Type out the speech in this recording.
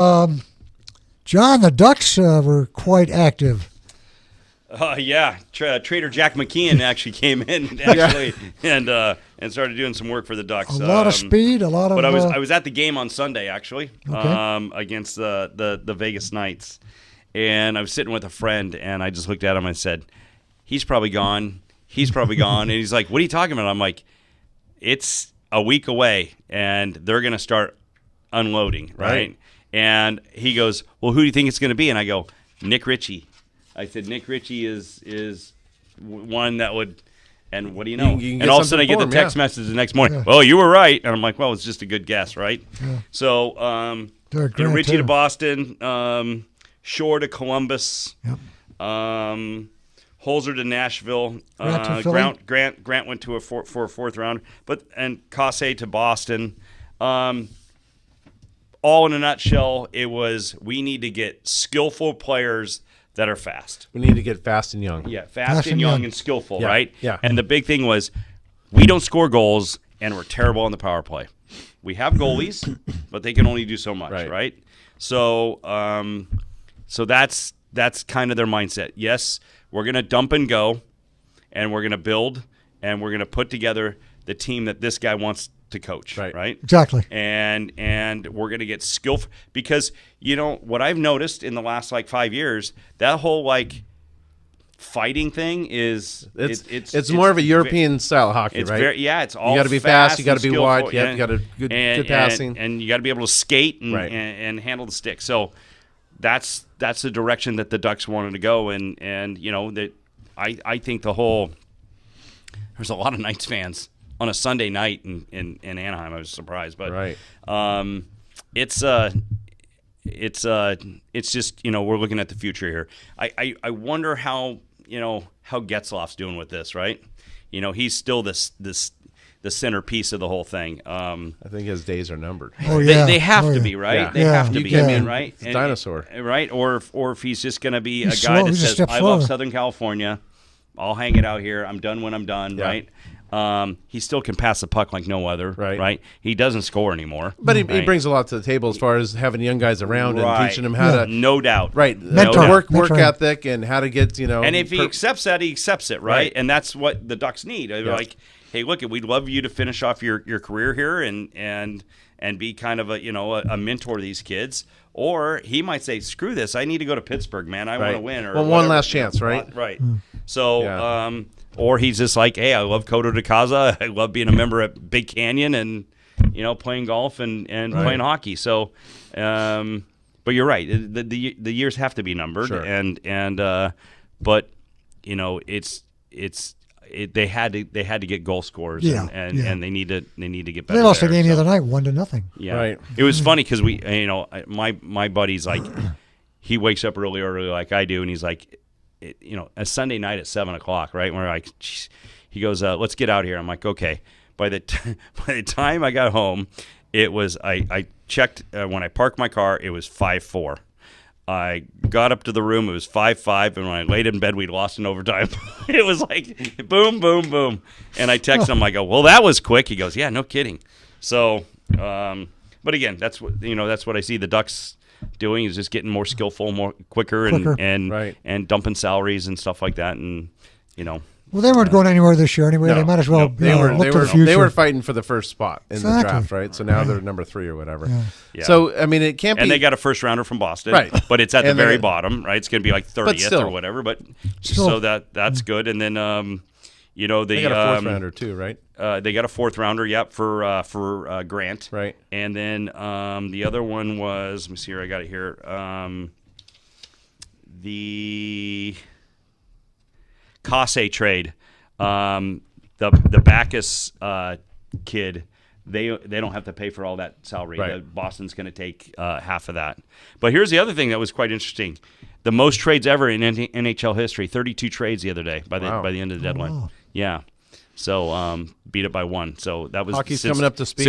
John, the Ducks were quite active. Yeah, Trader Jack McKeon actually came in and started doing some work for the Ducks. A lot of speed, a lot of. But I was at the game on Sunday actually, Okay. against the Vegas Knights, and I was sitting with a friend, and I just looked at him and said, "He's probably gone. He's probably gone." And he's like, "What are you talking about?" I'm like, "It's a week away, and they're going to start unloading, right?" And he goes, "Well, who do you think it's going to be?" And I go, "Nick Ritchie." I said, Nick Ritchie is one that would, and what do you know? You and all of a sudden I get the text message the next morning. Yeah. Well, you were right. And I'm like, well, it's just a good guess, right? Yeah. So, They're you know, great, Ritchie too. to Boston, Shore to Columbus, Yep. Holzer to Nashville, Grant to Philly. Grant went to for a fourth round, and Casse to Boston. All in a nutshell, it was we need to get skillful players that are fast. We need to get fast and young. Yeah, fast and young and skillful, Yeah, right? yeah. And the big thing was we don't score goals, and we're terrible on the power play. We have goalies, but they can only do so much, right? So so that's kind of their mindset. Yes, we're going to dump and go, and we're going to build, and we're going to put together the team that this guy wants to coach, right? Exactly. And we're going to get skillful because, you know, what I've noticed in the last, 5 years, that whole, fighting thing is it's more of a European style hockey, right? It's all you got to be fast, you got to be wide, you got to good passing, and you got to be able to skate and handle the stick. So that's the direction that the Ducks wanted to go, and you know that I think there's a lot of Knights fans on a Sunday night in Anaheim. I was surprised, but it's just, you know, we're looking at the future here. I wonder how Getzlaf's doing with this, right? You know, he's still the centerpiece of the whole thing. I think his days are numbered. Oh yeah, they have to be, right? Yeah. They have to be, right? It's a dinosaur, right? Or if he's just going to be He's a guy slow, that he's a says, step "I slower." love Southern California. I'll hang it out here. I'm done when I'm done," right? He still can pass the puck like no other, right? He doesn't score anymore. But he brings a lot to the table as far as having young guys around and teaching them how to, no doubt, work Mentor. ethic and how to get, And if he accepts that, he accepts it, right? And that's what the Ducks need. They're like, hey, look, we'd love you to finish off your career here and be kind of a mentor to these kids. Or he might say, screw this, I need to go to Pittsburgh, man. I want to win. Or one last chance, right? Right. So, or he's just like, hey, I love Coto de Casa. I love being a member at Big Canyon and, playing golf and playing hockey. So, but you're right. The years have to be numbered. Sure. But, they had to get goal scorers and they need to get better. They lost the game the other night, 1-0. Yeah. Right. It was funny because my buddy's like, he wakes up really early like I do, and he's like, a Sunday night at 7:00, right? We're like, geez. He goes, let's get out here. I'm like, okay. By the time I got home, it was I checked when I parked my car. It was 5-4. I got up to the room. It was 5-5, and when I laid in bed, we lost in overtime. It was like boom, boom, boom. And I texted him. I go, well, that was quick. He goes, yeah, no kidding. So, but again, that's what I see the Ducks doing is just getting more skillful, more quicker. And dumping salaries and stuff like that. And Well, they weren't going anywhere this year anyway. They might as well look to the future. They were fighting for the first spot in the draft, right? So now they're number 3 or whatever. Yeah. So, I mean, it can't be. And they got a first rounder from Boston, right? But it's at the very bottom, right? It's going to be like 30th or whatever. But still. So that's good. And then they got a fourth rounder too, right? They got a fourth rounder, for Grant, right? And then the other one was, let me see here, I got it here. The Casse trade, the Bacchus kid, they don't have to pay for all that salary. Right. Boston's going to take half of that. But here's the other thing that was quite interesting: the most trades ever in NHL history, 32 trades the other day by the end of the deadline. Wow. Yeah. So beat it by 1. So that was Hockey's coming up to speed.